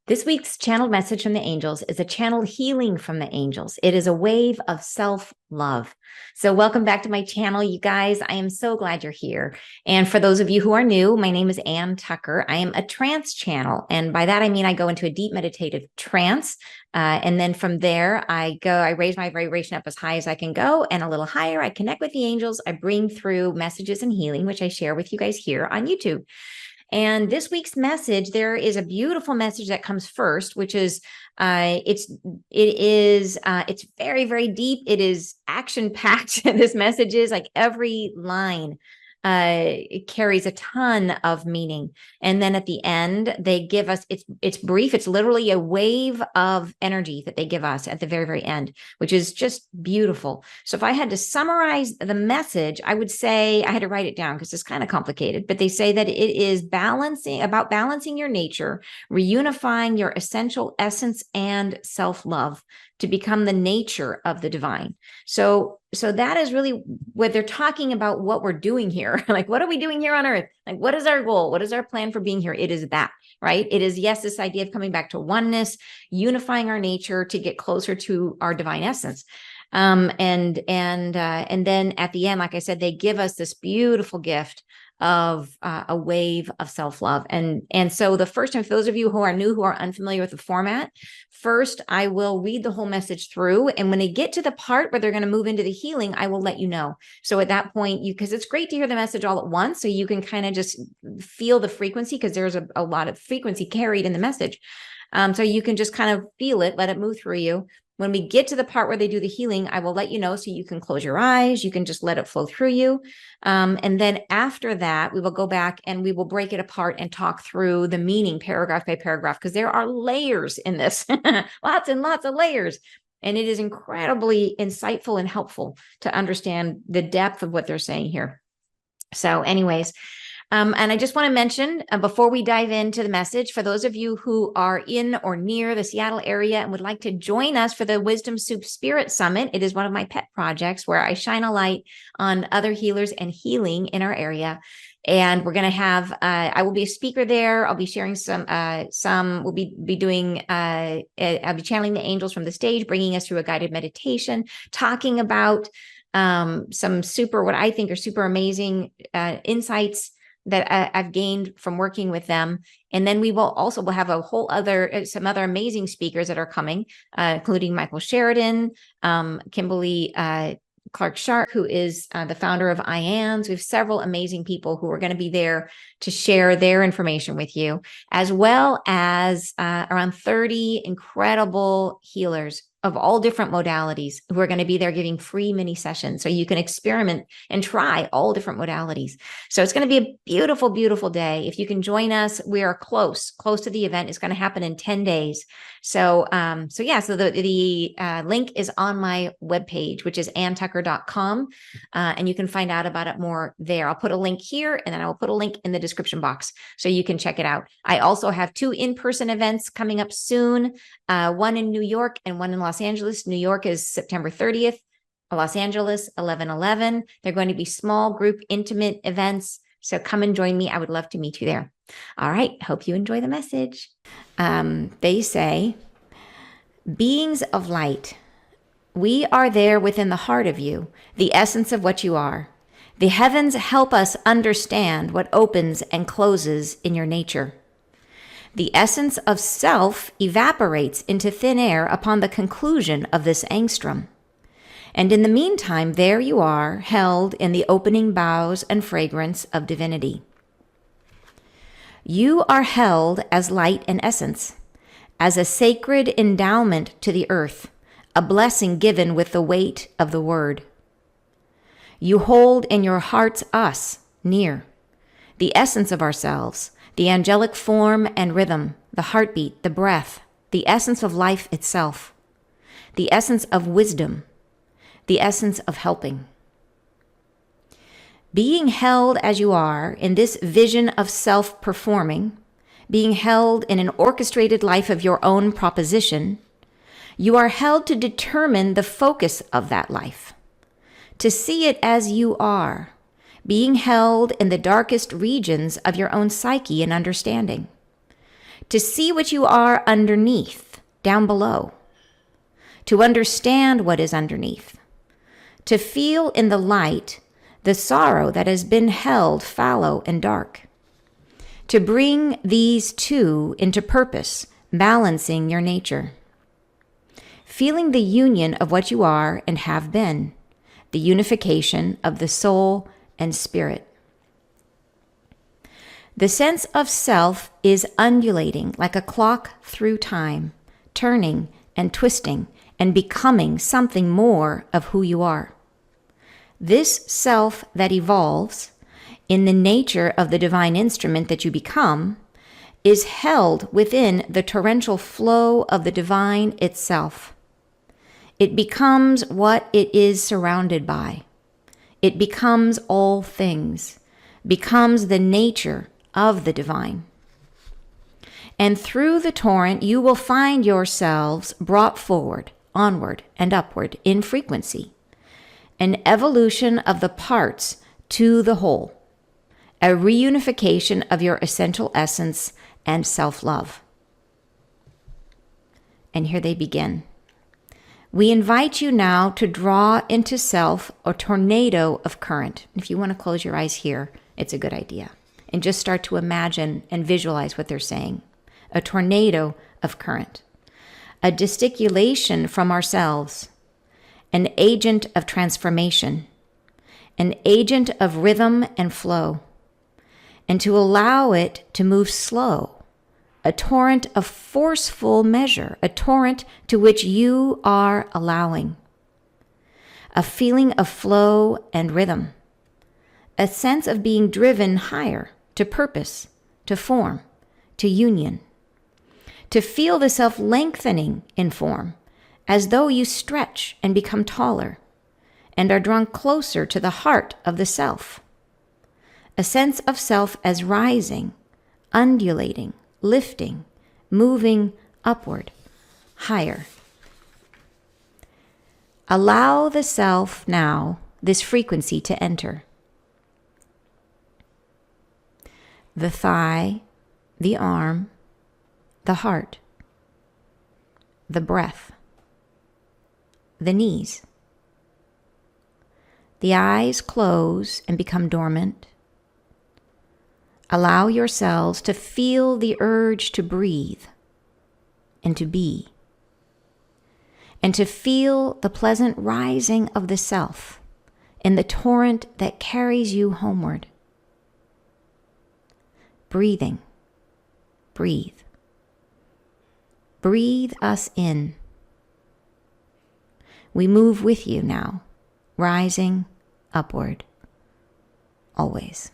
This week's channeled message from the angels is a channeled healing from the angels. It is a wave of self-love. So welcome back to my channel, you guys. I am so glad you're here. And for those of you who are new, my name is Ann Tucker. I am a trance channel. And by that, I mean I go into a deep meditative trance. And then from there, I raise my vibration up as high as I can go and a little higher. I connect with the angels. I bring through messages and healing, which I share with you guys here on YouTube. And this week's message, there is a beautiful message that comes first, which is it's very, very deep. It is action packed. This message is like every line it carries a ton of meaning. And then at the end, they give us, it's brief. It's literally a wave of energy that they give us at the very, very end, which is just beautiful. So if I had to summarize the message, I would say, I had to write it down because it's kind of complicated, but they say that it is about balancing your nature, reunifying your essential essence and self-love to become the nature of the divine. So that is really what they're talking about, what we're doing here. Like, what are we doing here on earth? Like, what is our goal? What is our plan for being here? It is that, right? It is, yes, this idea of coming back to oneness, unifying our nature to get closer to our divine essence. And then at the end, like I said, they give us this beautiful gift of a wave of self-love. And so the first time, for those of you who are new, who are unfamiliar with the format, first, I will read the whole message through. And when they get to the part where they're going to move into the healing, I will let you know. So at that point, because it's great to hear the message all at once, so you can kind of just feel the frequency, because there's a lot of frequency carried in the message. So you can just kind of feel it, let it move through you. When we get to the part where they do the healing, I will let you know, so you can close your eyes. You can just let it flow through you. And then after that, we will go back and we will break it apart and talk through the meaning paragraph by paragraph, because there are layers in this, lots and lots of layers. And it is incredibly insightful and helpful to understand the depth of what they're saying here. So anyways, and I just want to mention before we dive into the message, for those of you who are in or near the Seattle area and would like to join us for the Wisdom Soup Spirit Summit, it is one of my pet projects where I shine a light on other healers and healing in our area. And we're going to have, I will be a speaker there. I'll be sharing we'll be doing, I'll be channeling the angels from the stage, bringing us through a guided meditation, talking about some what I think are super amazing insights that I've gained from working with them. And then we'll have a whole some other amazing speakers that are coming, including Michael Sheridan, Kimberly Clark Sharp, who is the founder of IANS. We have several amazing people who are going to be there to share their information with you, as well as around 30 incredible healers of all different modalities who are going to be there giving free mini sessions, so you can experiment and try all different modalities. So it's going to be a beautiful, beautiful day. If you can join us, we are close to the event. It's going to happen in 10 days. So the link is on my webpage, which is anntucker.com. And you can find out about it more there. I'll put a link here, and then I will put a link in the description box so you can check it out. I also have 2 in-person events coming up soon, one in New York and one in Los Angeles. New York is September 30th, Los Angeles, 11/11. They're going to be small group, intimate events. So come and join me. I would love to meet you there. All right. Hope you enjoy the message. They say, beings of light, we are there within the heart of you, the essence of what you are. The heavens help us understand what opens and closes in your nature. The essence of self evaporates into thin air upon the conclusion of this angstrom. And in the meantime, there you are, held in the opening boughs and fragrance of divinity. You are held as light and essence, as a sacred endowment to the earth, a blessing given with the weight of the word. You hold in your hearts us, near, the essence of ourselves, the angelic form and rhythm, the heartbeat, the breath, the essence of life itself, the essence of wisdom, the essence of helping. Being held as you are in this vision of self-performing, being held in an orchestrated life of your own proposition, you are held to determine the focus of that life, to see it as you are, being held in the darkest regions of your own psyche and understanding, to see what you are underneath, down below, to understand what is underneath, to feel in the light the sorrow that has been held fallow and dark, to bring these two into purpose, balancing your nature, feeling the union of what you are and have been, the unification of the soul and spirit. The sense of self is undulating like a clock through time, turning and twisting and becoming something more of who you are. This self that evolves in the nature of the divine instrument that you become is held within the torrential flow of the divine itself. It becomes what it is surrounded by. It becomes all things, becomes the nature of the divine. And through the torrent, you will find yourselves brought forward, onward, and upward in frequency, an evolution of the parts to the whole, a reunification of your essential essence and self-love. And here they begin. We invite you now to draw into self a tornado of current. If you want to close your eyes here, it's a good idea. And just start to imagine and visualize what they're saying. A tornado of current. A gesticulation from ourselves. An agent of transformation. An agent of rhythm and flow. And to allow it to move slow. A torrent of forceful measure, a torrent to which you are allowing. A feeling of flow and rhythm. A sense of being driven higher, to purpose, to form, to union. To feel the self lengthening in form, as though you stretch and become taller, and are drawn closer to the heart of the self. A sense of self as rising, undulating, lifting, moving upward, higher. Allow the self now, this frequency to enter. The thigh, the arm, the heart, the breath, the knees. The eyes close and become dormant. Allow yourselves to feel the urge to breathe and to be, and to feel the pleasant rising of the self in the torrent that carries you homeward. Breathing, breathe. Breathe us in. We move with you now, rising upward, always.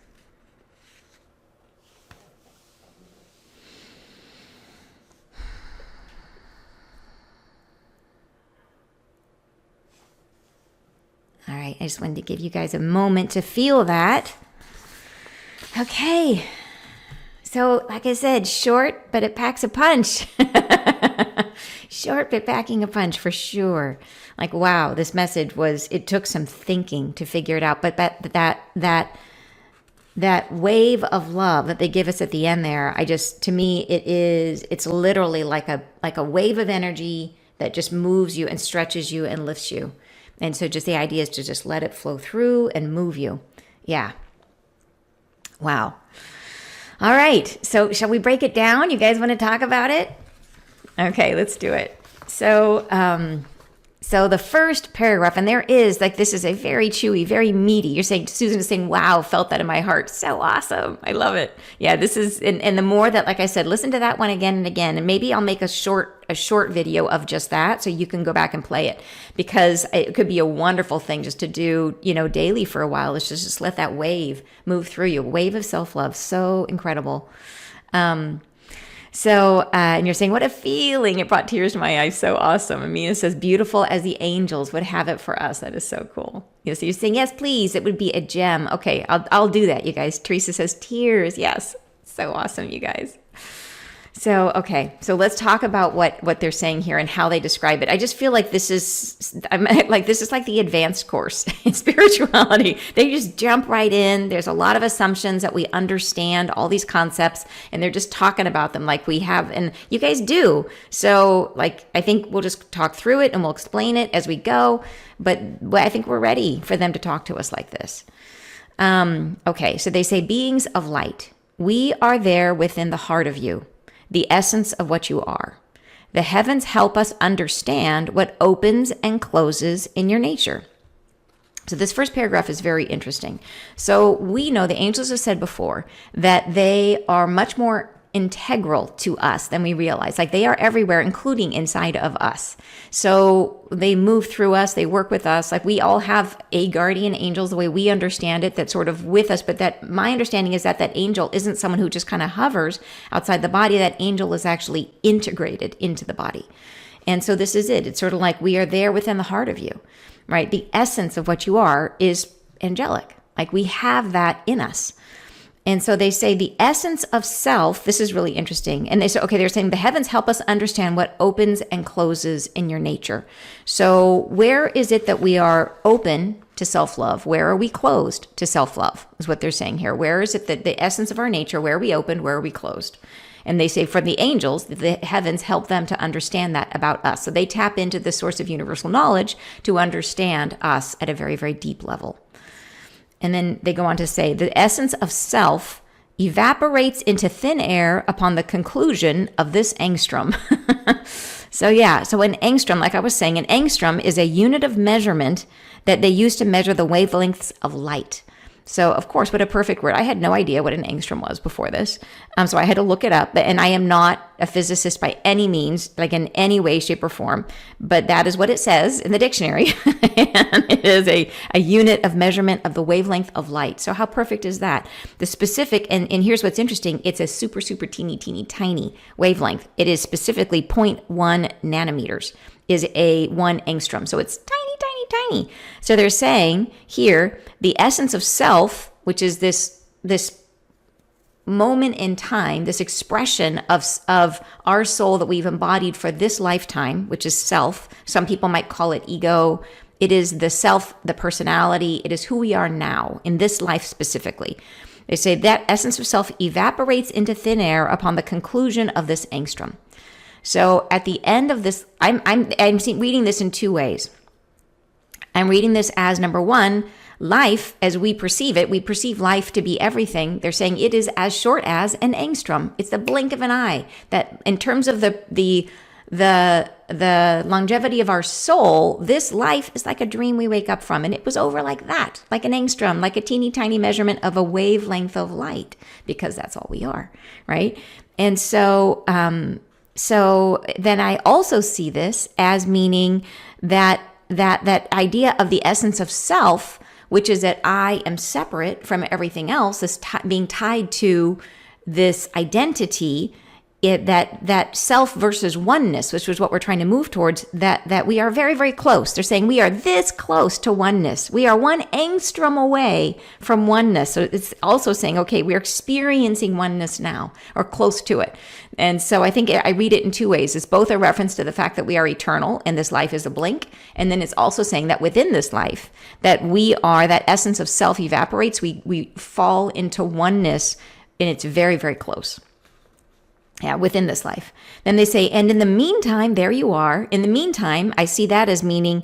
All right, I just wanted to give you guys a moment to feel that. Okay. So, like I said, short, but it packs a punch. Short, but packing a punch for sure. Like, wow, this message it took some thinking to figure it out. But that wave of love that they give us at the end there, to me, it's literally like a wave of energy that just moves you and stretches you and lifts you. And so just the idea is to just let it flow through and move you. Yeah. Wow. All right. So shall we break it down? You guys want to talk about it? Okay, let's do it. So the first paragraph, and this is a very chewy, very meaty. You're saying, Susan is saying, wow, felt that in my heart. So awesome. I love it. Yeah, this is, and the more that, like I said, listen to that one again and again, and maybe I'll make a short video of just that so you can go back and play it, because it could be a wonderful thing just to do, daily for a while. Let's just let that wave move through you. Wave of self-love. So incredible. And you're saying, what a feeling. It brought tears to my eyes. So awesome. Amina says, beautiful as the angels would have it for us. That is so cool. So you're saying, yes, please. It would be a gem. Okay, I'll do that, you guys. Teresa says, tears. Yes. So awesome, you guys. Okay. So let's talk about what they're saying here and how they describe it. I just feel like this is like the advanced course in spirituality. They just jump right in. There's a lot of assumptions that we understand all these concepts, and they're just talking about them like we have, and you guys do. So like, I think we'll just talk through it and we'll explain it as we go. But I think we're ready for them to talk to us like this. Okay. So they say, beings of light, we are there within the heart of you, the essence of what you are. The heavens help us understand what opens and closes in your nature. So this first paragraph is very interesting. So we know the angels have said before that they are much more integral to us than we realize. Like they are everywhere, including inside of us. So they move through us, they work with us. Like we all have a guardian angel, the way we understand it, that's sort of with us. But that my understanding is that that angel isn't someone who just kind of hovers outside the body. That angel is actually integrated into the body. And so this is it. It's sort of like we are there within the heart of you, right? The essence of what you are is angelic. Like we have that in us. And so they say the essence of self, this is really interesting. And they say, okay, they're saying the heavens help us understand what opens and closes in your nature. So where is it that we are open to self-love? Where are we closed to self-love is what they're saying here. Where is it that the essence of our nature, where are we opened, where are we closed? And they say for the angels, the heavens help them to understand that about us. So they tap into the source of universal knowledge to understand us at a very, very deep level. And then they go on to say, the essence of self evaporates into thin air upon the conclusion of this angstrom. So an angstrom, like I was saying, an angstrom is a unit of measurement that they use to measure the wavelengths of light. So, of course, what a perfect word. I had no idea what an angstrom was before this. So I had to look it up. And I am not a physicist by any means, like in any way, shape, or form. But that is what it says in the dictionary. And it is a unit of measurement of the wavelength of light. So how perfect is that? The specific, and here's what's interesting. It's a super, super teeny, teeny, tiny wavelength. It is specifically 0.1 nanometers is a 1 angstrom. So it's tiny, tiny, tiny. So they're saying here, the essence of self, which is this moment in time, this expression of our soul that we've embodied for this lifetime, which is self. Some people might call it ego. It is the self, the personality. It is who we are now in this life specifically. They say that essence of self evaporates into thin air upon the conclusion of this angstrom. So at the end of this, I'm reading this in two ways. I'm reading this as, number one, life as we perceive it. We perceive life to be everything. They're saying it is as short as an angstrom. It's the blink of an eye. That in terms of the longevity of our soul, this life is like a dream we wake up from. And it was over like that, like an angstrom, like a teeny tiny measurement of a wavelength of light, because that's all we are, right? And so then I also see this as meaning that idea of the essence of self, which is that I am separate from everything else, is being tied to this identity, that self versus oneness, which was what we're trying to move towards, that we are very, very close. They're saying we are this close to oneness. We are 1 angstrom away from oneness. So it's also saying, okay, we're experiencing oneness now, or close to it. And so I think I read it in two ways. It's both a reference to the fact that we are eternal and this life is a blink. And then it's also saying that within this life, that we are, that essence of self evaporates. We fall into oneness, and it's very, very close. Yeah, within this life. Then they say, and in the meantime, there you are. In the meantime, I see that as meaning,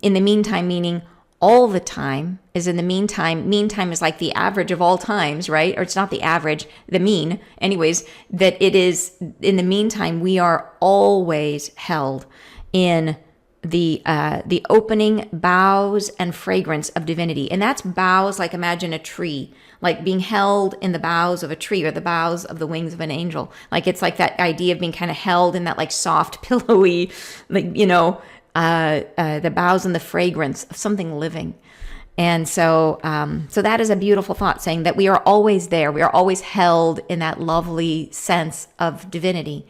in the meantime, meaning all the time is in the meantime. Meantime is like the average of all times, right? Or it's not the average, the mean. Anyways, that it is in the meantime, we are always held in the opening boughs and fragrance of divinity. And that's boughs, like imagine a tree, like being held in the boughs of a tree or the boughs of the wings of an angel. Like it's like that idea of being kind of held in that like soft, pillowy, like, the boughs and the fragrance of something living. And so that is a beautiful thought, saying that we are always there. We are always held in that lovely sense of divinity,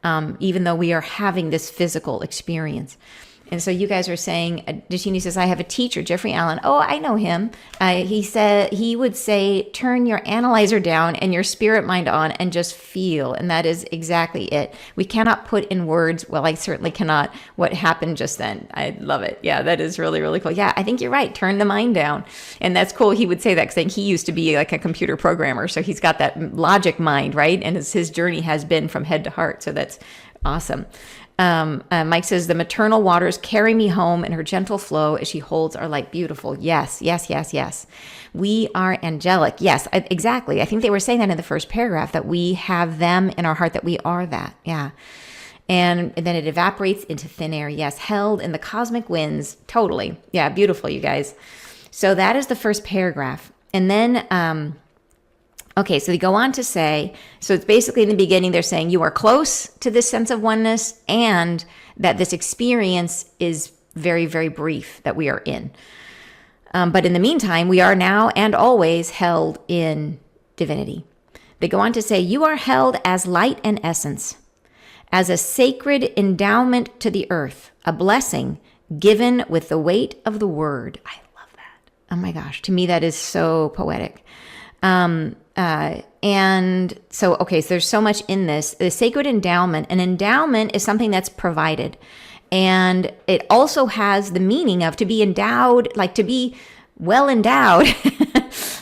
even though we are having this physical experience. And so you guys are saying, Deshini says, I have a teacher, Jeffrey Allen. Oh, I know him. He said he would say, turn your analyzer down and your spirit mind on and just feel. And that is exactly it. We cannot put in words, well, I certainly cannot, what happened just then. I love it. Yeah, that is really, really cool. Yeah, I think you're right. Turn the mind down. And that's cool. He would say that because he used to be like a computer programmer. So he's got that logic mind, right? And his journey has been from head to heart. So that's awesome. Mike says, the maternal waters carry me home in her gentle flow as she holds our light beautiful. Yes, yes, yes, yes. We are angelic. Yes, exactly. I think they were saying that in the first paragraph, that we have them in our heart, that we are that. Yeah. And then it evaporates into thin air. Yes, held in the cosmic winds. Totally. Yeah, beautiful, you guys. So that is the first paragraph. And then, okay, so they go on to say, so it's basically in the beginning, they're saying you are close to this sense of oneness and that this experience is very, very brief that we are in. But in the meantime, we are now and always held in divinity. They go on to say, you are held as light and essence, as a sacred endowment to the earth, a blessing given with the weight of the word. I love that. Oh my gosh, to me that is so poetic. And so, okay, so there's so much in this. The sacred endowment, an endowment is something that's provided. And it also has the meaning of to be endowed, like to be well endowed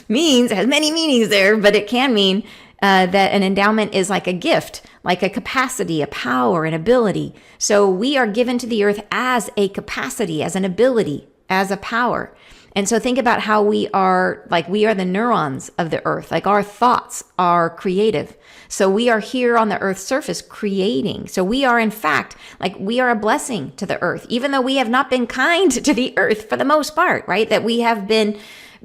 means, it has many meanings there, but it can mean that an endowment is like a gift, like a capacity, a power, an ability. So we are given to the earth as a capacity, as an ability, as a power. And so think about how we are the neurons of the earth, like our thoughts are creative. So we are here on the earth's surface creating. So we are in fact, like we are a blessing to the earth, even though we have not been kind to the earth for the most part, right? That we have been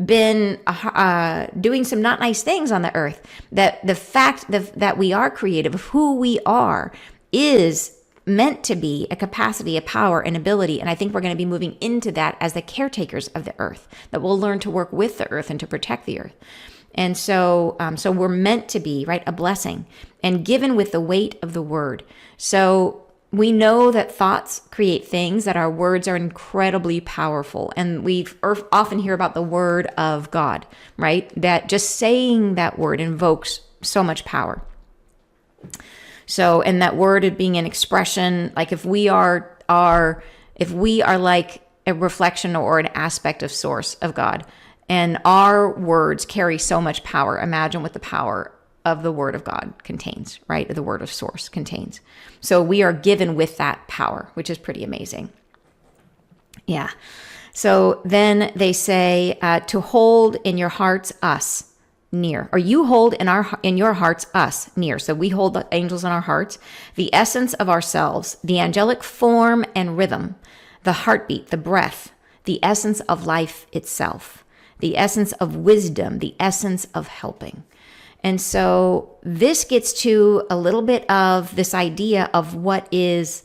doing some not nice things on the earth. That the fact that we are creative, of who we are, is meant to be a capacity, a power, an ability. And I think we're going to be moving into that as the caretakers of the earth, that we'll learn to work with the earth and to protect the earth. And so we're meant to be, right, a blessing and given with the weight of the word. So we know that thoughts create things, that our words are incredibly powerful. And we often hear about the word of God, right? That just saying that word invokes so much power. So, and that word being an expression, like if we are like a reflection or an aspect of source of God, and our words carry so much power, imagine what the power of the word of God contains, right? The word of source contains. So we are given with that power, which is pretty amazing. Yeah. So then they say to hold in your hearts us near, or you hold in your hearts us near. So we hold the angels in our hearts, the essence of ourselves, the angelic form and rhythm, the heartbeat, the breath, the essence of life itself, the essence of wisdom, the essence of helping. And so this gets to a little bit of this idea of what is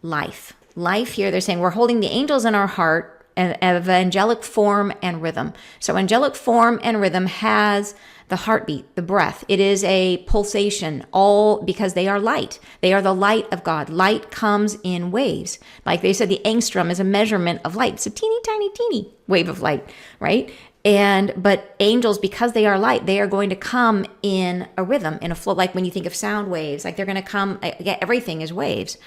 life. Life here, they're saying we're holding the angels in our heart of angelic form and rhythm. So angelic form and rhythm has the heartbeat, the breath. It is a pulsation, all because they are light. They are the light of God. Light comes in waves. Like they said, the angstrom is a measurement of light. It's a teeny, tiny, teeny wave of light, right? But angels, because they are light, they are going to come in a rhythm, in a flow. Like when you think of sound waves, like they're going to come, everything is waves.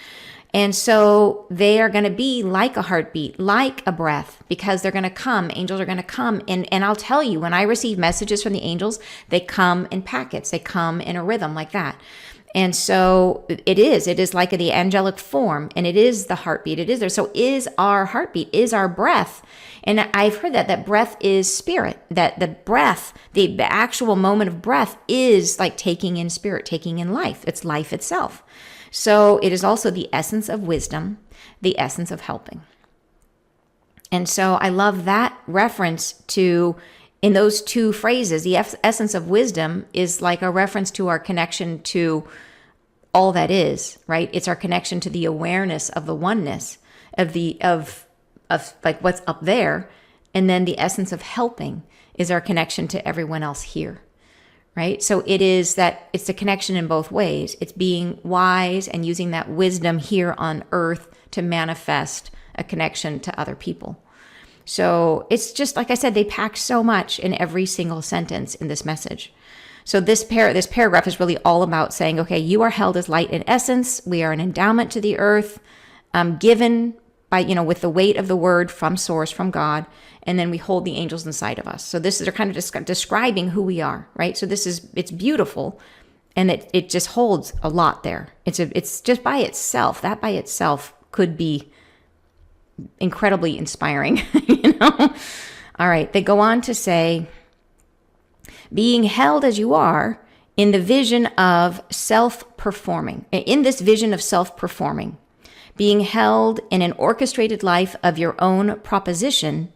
And so they are going to be like a heartbeat, like a breath, because they're going to come. Angels are going to come. And I'll tell you, when I receive messages from the angels, they come in packets. They come in a rhythm like that. And so it is like the angelic form, and it is the heartbeat. It is there. So is our heartbeat, is our breath. And I've heard that breath is spirit, that the breath, the actual moment of breath is like taking in spirit, taking in life. It's life itself. So it is also the essence of wisdom, the essence of helping. And so I love that reference to, in those two phrases, the essence of wisdom is like a reference to our connection to all that is, right? It's our connection to the awareness of the oneness of like what's up there. And then the essence of helping is our connection to everyone else here. Right? So it's the connection in both ways. It's being wise and using that wisdom here on earth to manifest a connection to other people. So it's just, like I said, they pack so much in every single sentence in this message. So this paragraph is really all about saying, okay, you are held as light in essence. We are an endowment to the earth, given by, with the weight of the word from source, from God. And then we hold the angels inside of us. So they're kind of describing who we are, right? So it's beautiful. And it just holds a lot there. It's just by itself. That by itself could be incredibly inspiring, All right. They go on to say, being held as you are in the vision of self-performing, being held in an orchestrated life of your own proposition,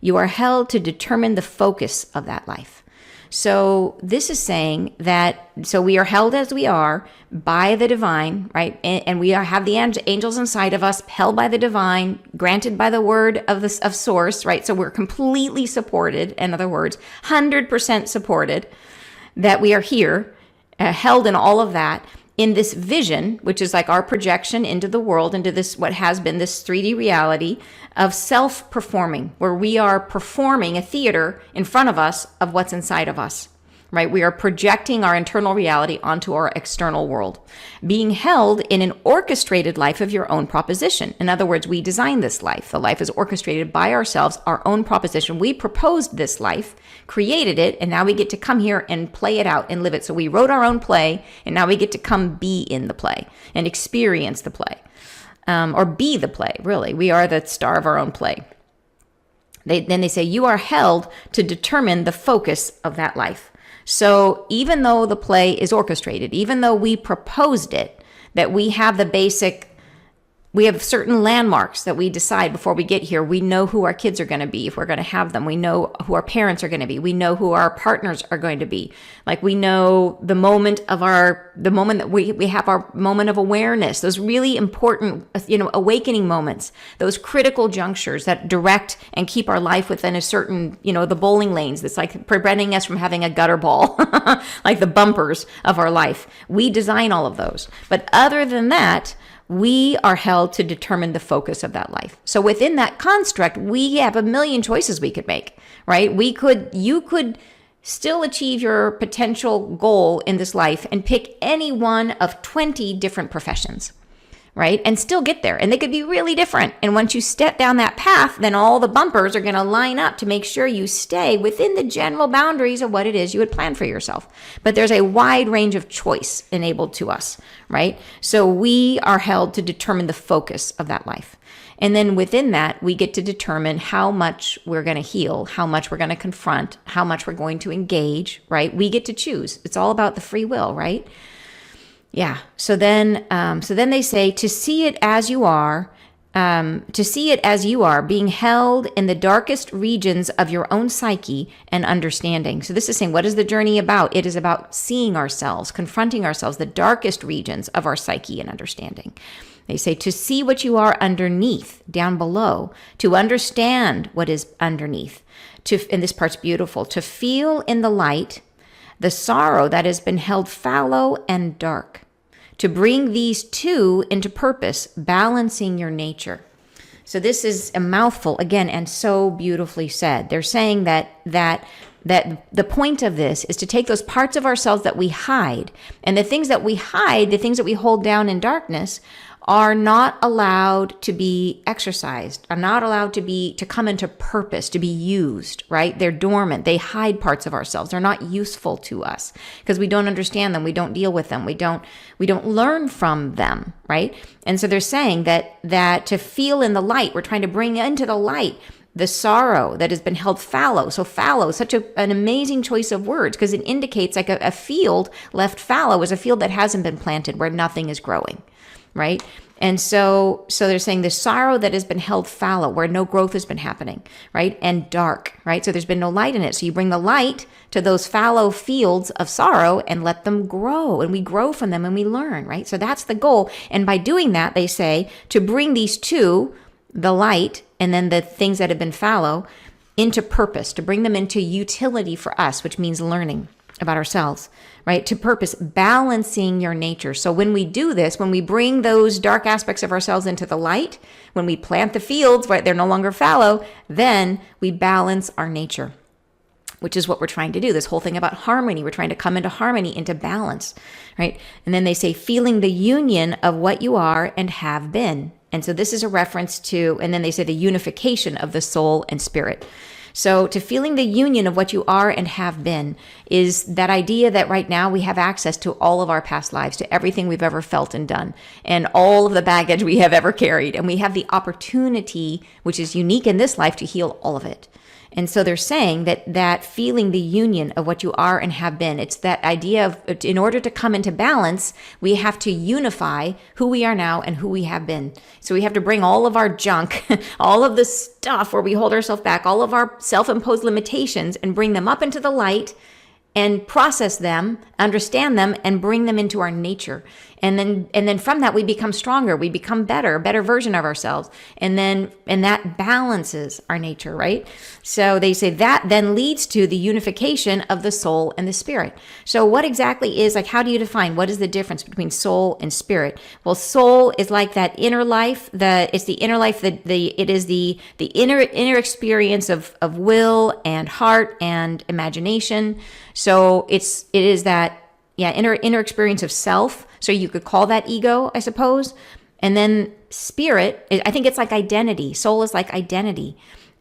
you are held to determine the focus of that life. So this is saying that, so we are held as we are by the divine, right? And we have the angels inside of us, held by the divine, granted by the word of source, right? So we're completely supported. In other words, 100% supported that we are here, held in all of that, in this vision, which is like our projection into the world, into this, what has been this 3D reality of self-performing, where we are performing a theater in front of us of what's inside of us, right? We are projecting our internal reality onto our external world, being held in an orchestrated life of your own proposition. In other words, we designed this life. The life is orchestrated by ourselves, our own proposition. We proposed this life, created it, and now we get to come here and play it out and live it. So we wrote our own play, and now we get to come be in the play and experience the play, or be the play, really. We are the star of our own play. Then they say, you are held to determine the focus of that life. So even though the play is orchestrated, even though we proposed it, that we have we have certain landmarks that we decide before we get here. We know who our kids are going to be if we're going to have them. We know who our parents are going to be. We know who our partners are going to be. Like we know the moment that we have our moment of awareness, those really important, awakening moments, those critical junctures that direct and keep our life within a certain, the bowling lanes that's like preventing us from having a gutter ball, like the bumpers of our life. We design all of those. But other than that, we are held to determine the focus of that life. So within that construct, we have a million choices we could make, right? You could still achieve your potential goal in this life and pick any one of 20 different professions, right? And still get there. And they could be really different. And once you step down that path, then all the bumpers are going to line up to make sure you stay within the general boundaries of what it is you had planned for yourself. But there's a wide range of choice enabled to us, right? So we are held to determine the focus of that life. And then within that, we get to determine how much we're going to heal, how much we're going to confront, how much we're going to engage, right? We get to choose. It's all about the free will, right? Yeah. So then they say to see it as you are, being held in the darkest regions of your own psyche and understanding. So this is saying, what is the journey about? It is about seeing ourselves, confronting ourselves, the darkest regions of our psyche and understanding. They say to see what you are underneath, down below, to understand what is underneath. And this part's beautiful, to feel in the light the sorrow that has been held fallow and dark. To bring these two into purpose, balancing your nature. So this is a mouthful again, and so beautifully said. They're saying that the point of this is to take those parts of ourselves that we hide, and the things that we hide, the things that we hold down in darkness, are not allowed to be exercised, are not allowed to come into purpose, to be used, right? They're dormant. They hide parts of ourselves. They're not useful to us because we don't understand them. We don't deal with them. We don't learn from them, right? And so they're saying that to feel in the light, we're trying to bring into the light the sorrow that has been held fallow. So fallow is such an amazing choice of words because it indicates like a field left fallow is a field that hasn't been planted where nothing is growing. Right? And so they're saying the sorrow that has been held fallow, where no growth has been happening, right? And dark, right? So there's been no light in it. So you bring the light to those fallow fields of sorrow and let them grow. And we grow from them and we learn, right? So that's the goal. And by doing that, they say to bring these two, the light and then the things that have been fallow, into purpose, to bring them into utility for us, which means learning. about ourselves, right? To purpose, balancing your nature. So when we do this, when we bring those dark aspects of ourselves into the light, when we plant the fields, right, they're no longer fallow, then we balance our nature, which is what we're trying to do. This whole thing about harmony, we're trying to come into harmony, into balance, right? And then they say, feeling the union of what you are and have been. And so this is a reference to, and then they say the unification of the soul and spirit. So to feeling the union of what you are and have been is that idea that right now we have access to all of our past lives, to everything we've ever felt and done, and all of the baggage we have ever carried. And we have the opportunity, which is unique in this life, to heal all of it. And so they're saying that feeling the union of what you are and have been, it's that idea of, in order to come into balance, we have to unify who we are now and who we have been. So we have to bring all of our junk, all of the stuff where we hold ourselves back, all of our self-imposed limitations, and bring them up into the light and process them, understand them, and bring them into our nature. And then from that, we become stronger. We become better, a better version of ourselves. And that balances our nature, right? So they say that then leads to the unification of the soul and the spirit. So what exactly is, like, how do you define, what is the difference between soul and spirit? Well, soul is like that inner life. It's the inner life, it is the inner experience of will and heart and imagination. So it is that, inner experience of self. So you could call that ego, I suppose. And then spirit, I think it's like identity. Soul is like identity.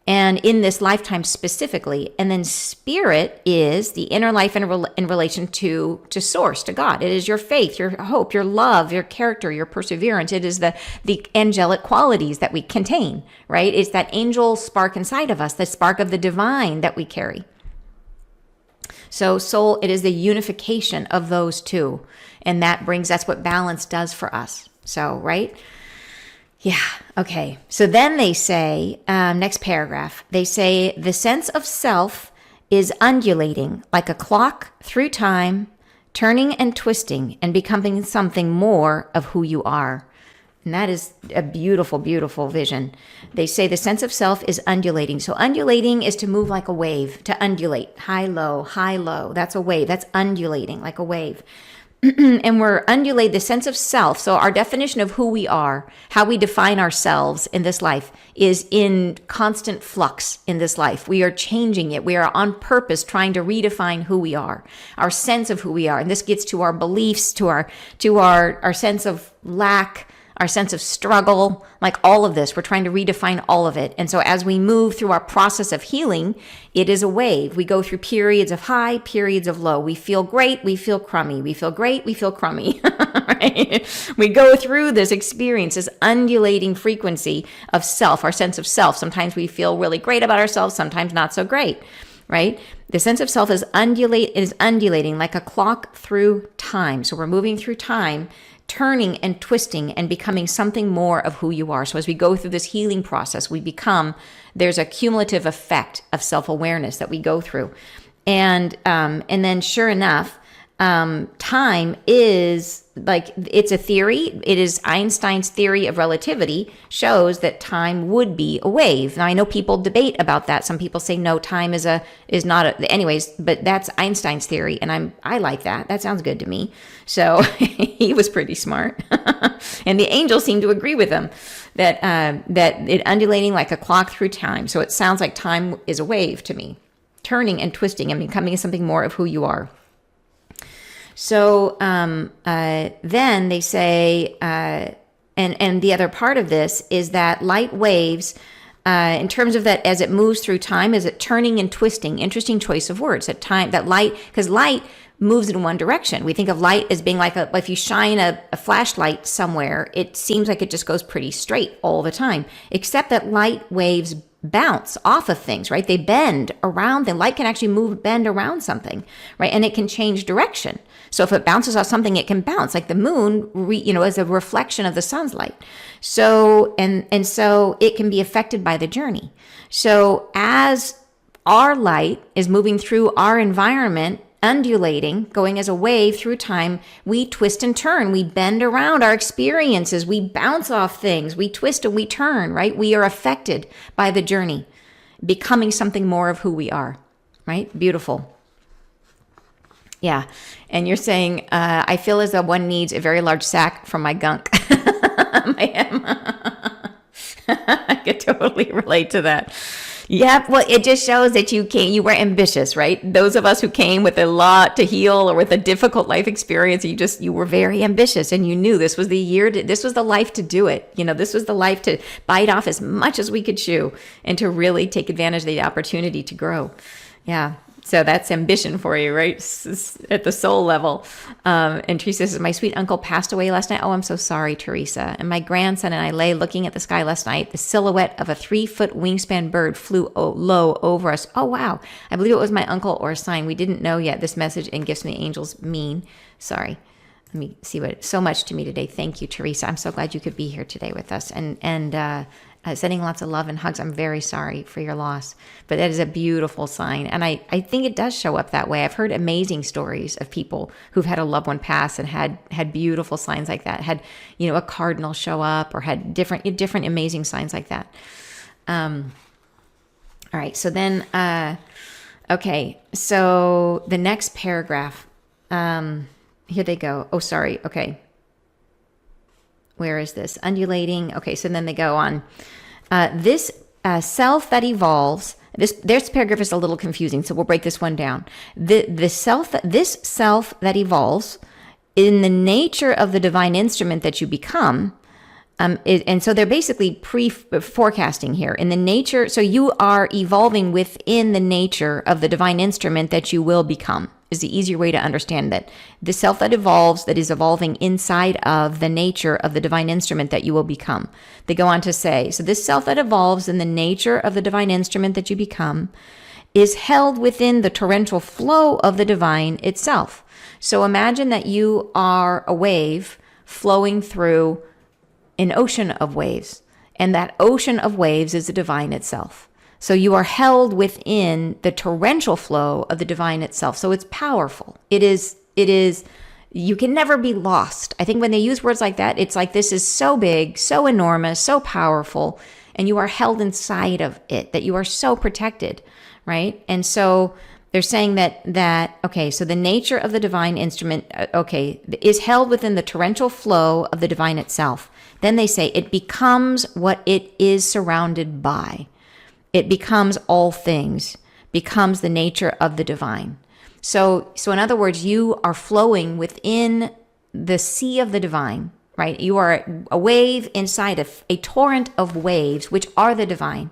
And in this lifetime specifically. And then spirit is the inner life in relation to source, to God. It is your faith, your hope, your love, your character, your perseverance. It is the angelic qualities that we contain, right? It's that angel spark inside of us, the spark of the divine that we carry. So soul, it is the unification of those two. And that's what balance does for us. So, right? Yeah. Okay. So then they say, next paragraph, they say the sense of self is undulating like a clock through time, turning and twisting and becoming something more of who you are. And that is a beautiful, beautiful vision. They say the sense of self is undulating. So undulating is to move like a wave, to undulate, high, low. That's a wave. That's undulating like a wave. And we're undulate the sense of self. So our definition of who we are, how we define ourselves in this life, is in constant flux in this life. We are changing it. We are on purpose trying to redefine who we are, our sense of who we are. And this gets to our beliefs, to our sense of lack, our sense of struggle, like all of this. We're trying to redefine all of it. And so as we move through our process of healing, it is a wave. We go through periods of high, periods of low. We feel great, we feel crummy. We feel great, we feel crummy. Right? We go through this experience, this undulating frequency of self, our sense of self. Sometimes we feel really great about ourselves, sometimes not so great. Right? The sense of self is undulating like a clock through time. So we're moving through time, turning and twisting and becoming something more of who you are. So as we go through this healing process, there's a cumulative effect of self-awareness that we go through. And then sure enough, time is like, it's a theory. It is Einstein's theory of relativity shows that time would be a wave. Now I know people debate about that. Some people say no, time is not anyways, but that's Einstein's theory. And I like that. That sounds good to me. So he was pretty smart. And the angels seem to agree with him that it undulating like a clock through time. So it sounds like time is a wave to me, turning and twisting and becoming something more of who you are. So then they say, and the other part of this is that light waves, in terms of that, as it moves through time, is it turning and twisting? Interesting choice of words. That light, because light moves in one direction. We think of light as being like if you shine a flashlight somewhere, it seems like it just goes pretty straight all the time, except that light waves bounce off of things, right? They bend around them. Light can actually bend around something, right? And it can change direction. So if it bounces off something, it can bounce, like the moon, is a reflection of the sun's light. So, and so it can be affected by the journey. So as our light is moving through our environment, undulating, going as a wave through time, we twist and turn, we bend around our experiences, we bounce off things, we twist and we turn, right? We are affected by the journey, becoming something more of who we are, right? Beautiful. Yeah. And you're saying, I feel as though one needs a very large sack from my gunk. I could totally relate to that. Yeah, well, it just shows that you were ambitious, right? Those of us who came with a lot to heal or with a difficult life experience, you were very ambitious, and you knew this was the year, this was the life to do it. This was the life to bite off as much as we could chew and to really take advantage of the opportunity to grow. Yeah. So that's ambition for you, right? At the soul level. And Teresa says, my sweet uncle passed away last night. Oh, I'm so sorry, Teresa. And my grandson and I lay looking at the sky last night. The silhouette of a 3-foot wingspan bird flew low over us. Oh, wow. I believe it was my uncle or a sign. We didn't know yet. This message and gifts from the angels mean. Sorry. Let me see so much to me today. Thank you, Teresa. I'm so glad you could be here today with us. And sending lots of love and hugs. I'm very sorry for your loss, but that is a beautiful sign. And I think it does show up that way. I've heard amazing stories of people who've had a loved one pass and had beautiful signs like that, had, a cardinal show up or had different amazing signs like that. All right. So then, okay. So the next paragraph, here they go. Oh, sorry. Okay. Where is this? Undulating. Okay, so then they go on. This self that evolves. This paragraph is a little confusing, so we'll break this one down. This self that evolves in the nature of the divine instrument that you become. And so they're basically forecasting here in the nature. So you are evolving within the nature of the divine instrument that you will become. Is the easier way to understand that the self that evolves, that is evolving inside of the nature of the divine instrument that you will become. They go on to say, so this self that evolves in the nature of the divine instrument that you become is held within the torrential flow of the divine itself. So imagine that you are a wave flowing through an ocean of waves, and that ocean of waves is the divine itself. So you are held within the torrential flow of the divine itself. So it's powerful. It is, you can never be lost. I think when they use words like that, it's like this is so big, so enormous, so powerful, and you are held inside of it, that you are so protected, right? And so they're saying that okay, so the nature of the divine instrument, is held within the torrential flow of the divine itself. Then they say it becomes what it is surrounded by. It becomes all things, becomes the nature of the divine. So in other words, you are flowing within the sea of the divine, right? You are a wave inside of a torrent of waves, which are the divine.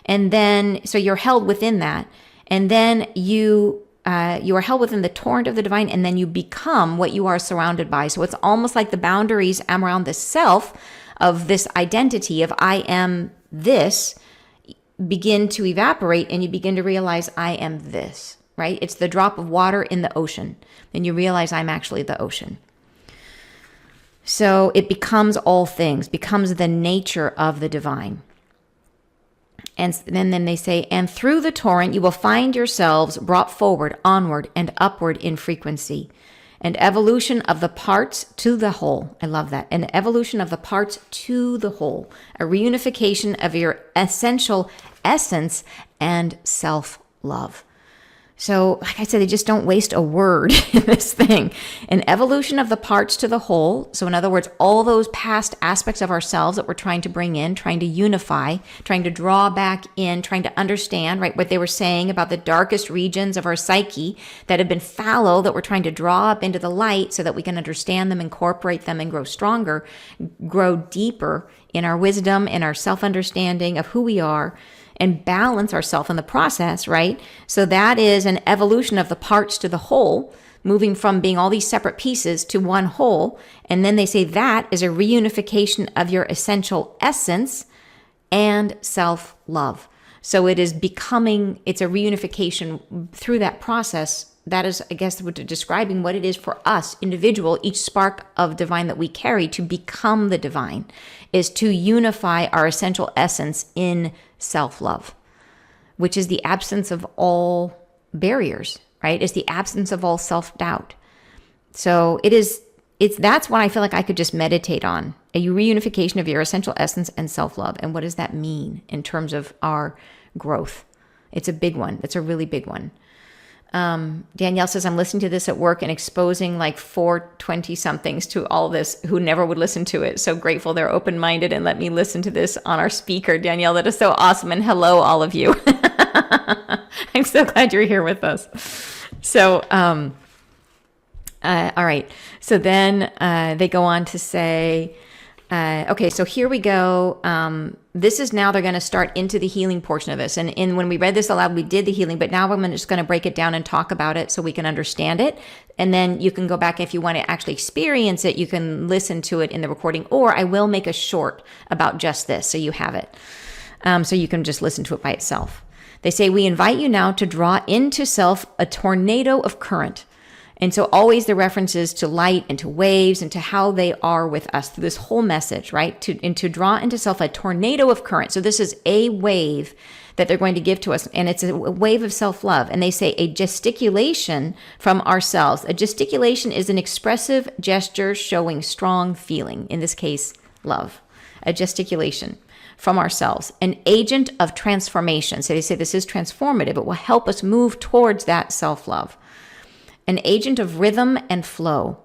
And then, so you're held within that. And then you are held within the torrent of the divine, and then you become what you are surrounded by. So it's almost like the boundaries around the self of this identity of I am this begin to evaporate, and you begin to realize I am this, right? It's the drop of water in the ocean. Then you realize I'm actually the ocean. So it becomes all things, becomes the nature of the divine. And then they say, and through the torrent, you will find yourselves brought forward, onward, and upward in frequency. An evolution of the parts to the whole. I love that. An evolution of the parts to the whole. A reunification of your essential essence and self-love. So, like I said, they just don't waste a word in this thing. An evolution of the parts to the whole. So in other words, all those past aspects of ourselves that we're trying to bring in, trying to unify, trying to draw back in, trying to understand, right, what they were saying about the darkest regions of our psyche that have been fallow, that we're trying to draw up into the light so that we can understand them, incorporate them, and grow stronger, grow deeper in our wisdom, in our self-understanding of who we are, and balance ourselves in the process, right? So that is an evolution of the parts to the whole, moving from being all these separate pieces to one whole. And then they say that is a reunification of your essential essence and self-love. So it is becoming, it's a reunification through that process. That is, I guess, what describing what it is for us, individual, each spark of divine that we carry to become the divine, is to unify our essential essence in self-love, which is the absence of all barriers, right? It's the absence of all self-doubt. So that's what I feel like I could just meditate on, a reunification of your essential essence and self-love. And what does that mean in terms of our growth? It's a big one. It's a really big one. Danielle says, I'm listening to this at work and exposing like 420 somethings to all this who never would listen to it. So grateful they're open-minded and let me listen to this on our speaker. Danielle, that is so awesome. And hello, all of you. I'm so glad you're here with us. So, all right. So then they go on to say, okay, so here we go. This is now they're going to start into the healing portion of this. And when we read this aloud, we did the healing, but now I'm just going to break it down and talk about it so we can understand it. And then you can go back if you want to actually experience it, you can listen to it in the recording, or I will make a short about just this so you have it. So you can just listen to it by itself. They say, we invite you now to draw into self a tornado of current. And so always the references to light and to waves and to how they are with us through this whole message, right? To draw into self a tornado of current. So this is a wave that they're going to give to us, and it's a wave of self-love. And they say a gesticulation from ourselves. A gesticulation is an expressive gesture showing strong feeling, in this case, love. A gesticulation from ourselves, an agent of transformation. So they say this is transformative. It will help us move towards that self-love. An agent of rhythm and flow.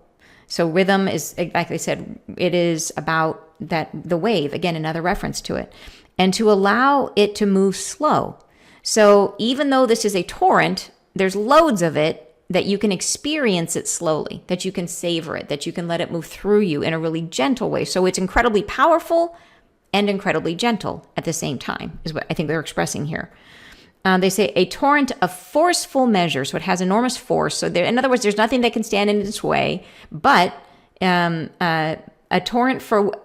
So rhythm is, like I said, it is about that the wave, again, another reference to it, and to allow it to move slow. So even though this is a torrent, there's loads of it that you can experience it slowly, that you can savor it, that you can let it move through you in a really gentle way. So it's incredibly powerful and incredibly gentle at the same time, is what I think they're expressing here. They say a torrent of forceful measure, so it has enormous force. So there, in other words, there's nothing that can stand in its way, but a torrent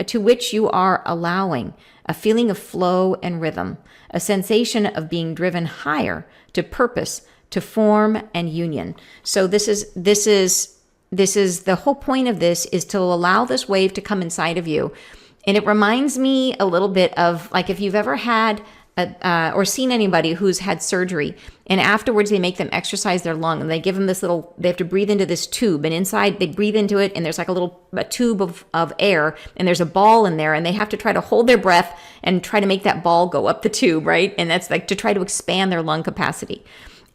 to which you are allowing a feeling of flow and rhythm, a sensation of being driven higher to purpose, to form and union. So this is the whole point of this, is to allow this wave to come inside of you. And it reminds me a little bit of like if you've ever had or seen anybody who's had surgery, and afterwards they make them exercise their lung, and they give them this little, they have to breathe into this tube, and inside they breathe into it, and there's like a tube of air, and there's a ball in there, and they have to try to hold their breath and try to make that ball go up the tube, right? And that's like to try to expand their lung capacity.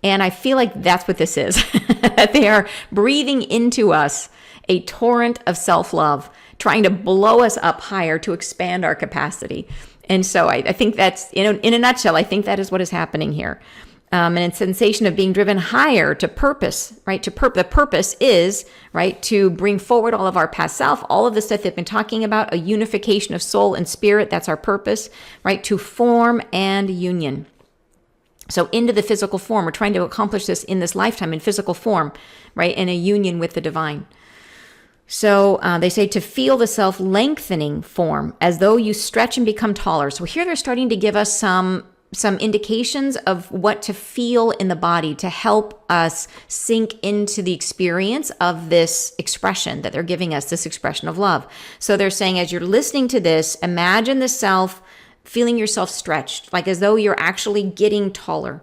And I feel like that's what this is, that they are breathing into us a torrent of self-love, trying to blow us up higher to expand our capacity. And so I think that's, in a nutshell, I think that is what is happening here. And a sensation of being driven higher to purpose, right? The purpose is, right, to bring forward all of our past self, all of the stuff they've been talking about, a unification of soul and spirit. That's our purpose, right? To form and union. So into the physical form, we're trying to accomplish this in this lifetime in physical form, right? In a union with the divine. So they say to feel the self-lengthening form as though you stretch and become taller. So here they're starting to give us some indications of what to feel in the body to help us sink into the experience of this expression that they're giving us, this expression of love. So they're saying as you're listening to this, imagine the self, feeling yourself stretched, like as though you're actually getting taller.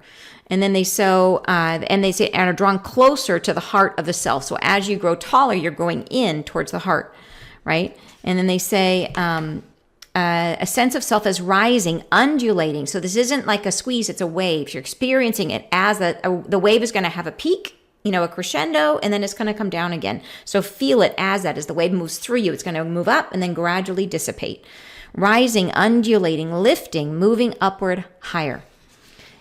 And then they say, and are drawn closer to the heart of the self. So as you grow taller, you're going in towards the heart, right? And then they say a sense of self as rising, undulating. So this isn't like a squeeze; it's a wave. You're experiencing it as the wave is going to have a peak, a crescendo, and then it's going to come down again. So feel it as the wave moves through you. It's going to move up and then gradually dissipate, rising, undulating, lifting, moving upward, higher.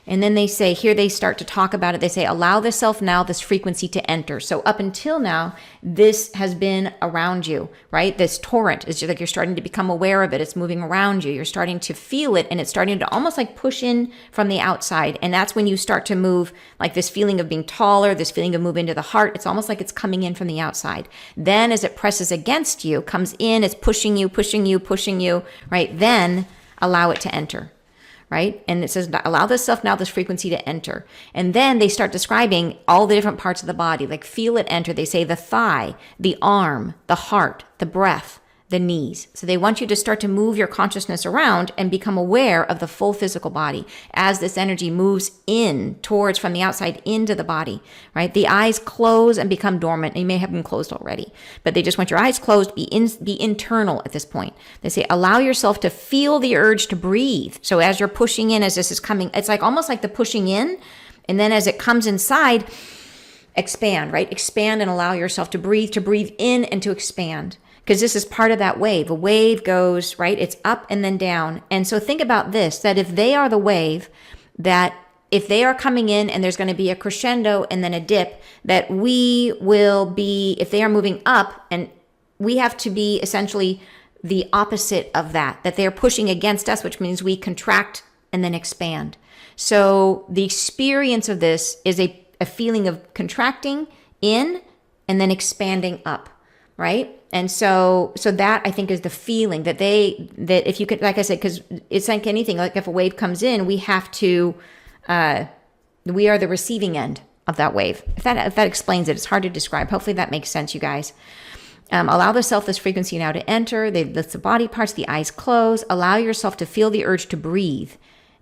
And then they say, here they start to talk about it. They say, allow the self now, this frequency to enter. So up until now, this has been around you, right? This torrent is just like you're starting to become aware of it. It's moving around you. You're starting to feel it, and it's starting to almost like push in from the outside. And that's when you start to move, like this feeling of being taller, this feeling of move into the heart. It's almost like it's coming in from the outside. Then as it presses against you, comes in, it's pushing you, right? Then allow it to enter. Right? And it says, allow this self now, this frequency to enter. And then they start describing all the different parts of the body, like feel it enter. They say the thigh, the arm, the heart, the breath, the knees. So they want you to start to move your consciousness around and become aware of the full physical body as this energy moves in towards from the outside into the body, right? The eyes close and become dormant. You may have them closed already, but they just want your eyes closed, be internal at this point. They say, allow yourself to feel the urge to breathe. So as you're pushing in, as this is coming, it's like almost like the pushing in. And then as it comes inside, expand, right? Expand and allow yourself to breathe in and to expand. Because this is part of that wave. A wave goes, right? It's up and then down. And so think about this, that if they are the wave, that if they are coming in and there's going to be a crescendo and then a dip, that we will be, if they are moving up, and we have to be essentially the opposite of that they're pushing against us, which means we contract and then expand. So the experience of this is a feeling of contracting in and then expanding up, right? And so that I think is the feeling that if you could, like I said, because it's like anything, like if a wave comes in, we have to, we are the receiving end of that wave. If that explains it, it's hard to describe. Hopefully that makes sense, you guys. Allow the selfless frequency now to enter. They lift the body parts, the eyes close. Allow yourself to feel the urge to breathe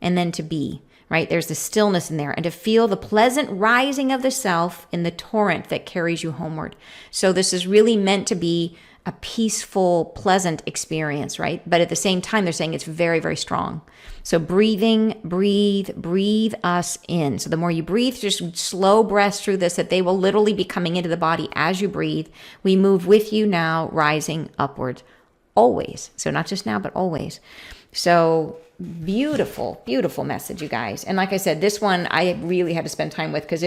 and then to be, right? There's the stillness in there, and to feel the pleasant rising of the self in the torrent that carries you homeward. So this is really meant to be a peaceful, pleasant experience, right? But at the same time, they're saying it's very, very strong. So breathing, breathe us in. So the more you breathe, just slow breaths through this, that they will literally be coming into the body as you breathe. We move with you now, rising upward, always. So not just now, but always. So beautiful, beautiful message, you guys. And like I said, this one I really had to spend time with, because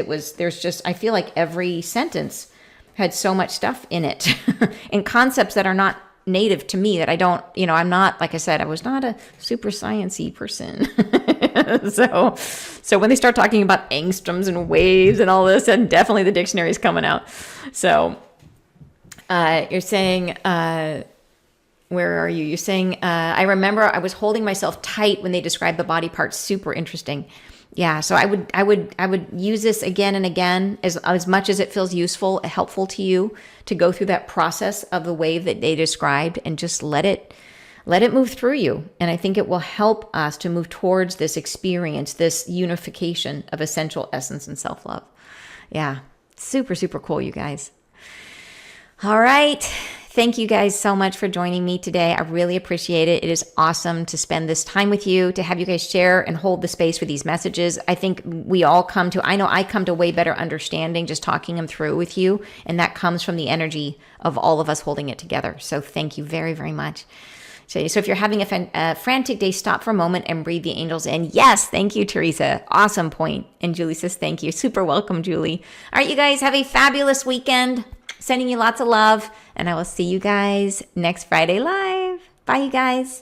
I feel like every sentence had so much stuff in it and concepts that are not native to me, that I don't, I'm not, like I said, I was not a super sciencey person. So when they start talking about angstroms and waves and all this, and definitely the dictionary is coming out. So you're saying, where are you? You're saying, I remember I was holding myself tight when they described the body parts. Super interesting. Yeah. So I would use this again and again, as much as it feels useful, helpful to you, to go through that process of the wave that they described, and just let it move through you. And I think it will help us to move towards this experience, this unification of essential essence and self-love. Yeah. Super, super cool, you guys. All right. Thank you guys so much for joining me today. I really appreciate it. It is awesome to spend this time with you, to have you guys share and hold the space for these messages. I think we all I know I come to way better understanding just talking them through with you. And that comes from the energy of all of us holding it together. So thank you very, very much. So if you're having a frantic day, stop for a moment and breathe the angels in. Yes, thank you, Teresa. Awesome point. And Julie says thank you. Super welcome, Julie. All right, you guys, have a fabulous weekend. Sending you lots of love, and I will see you guys next Friday live. Bye, you guys.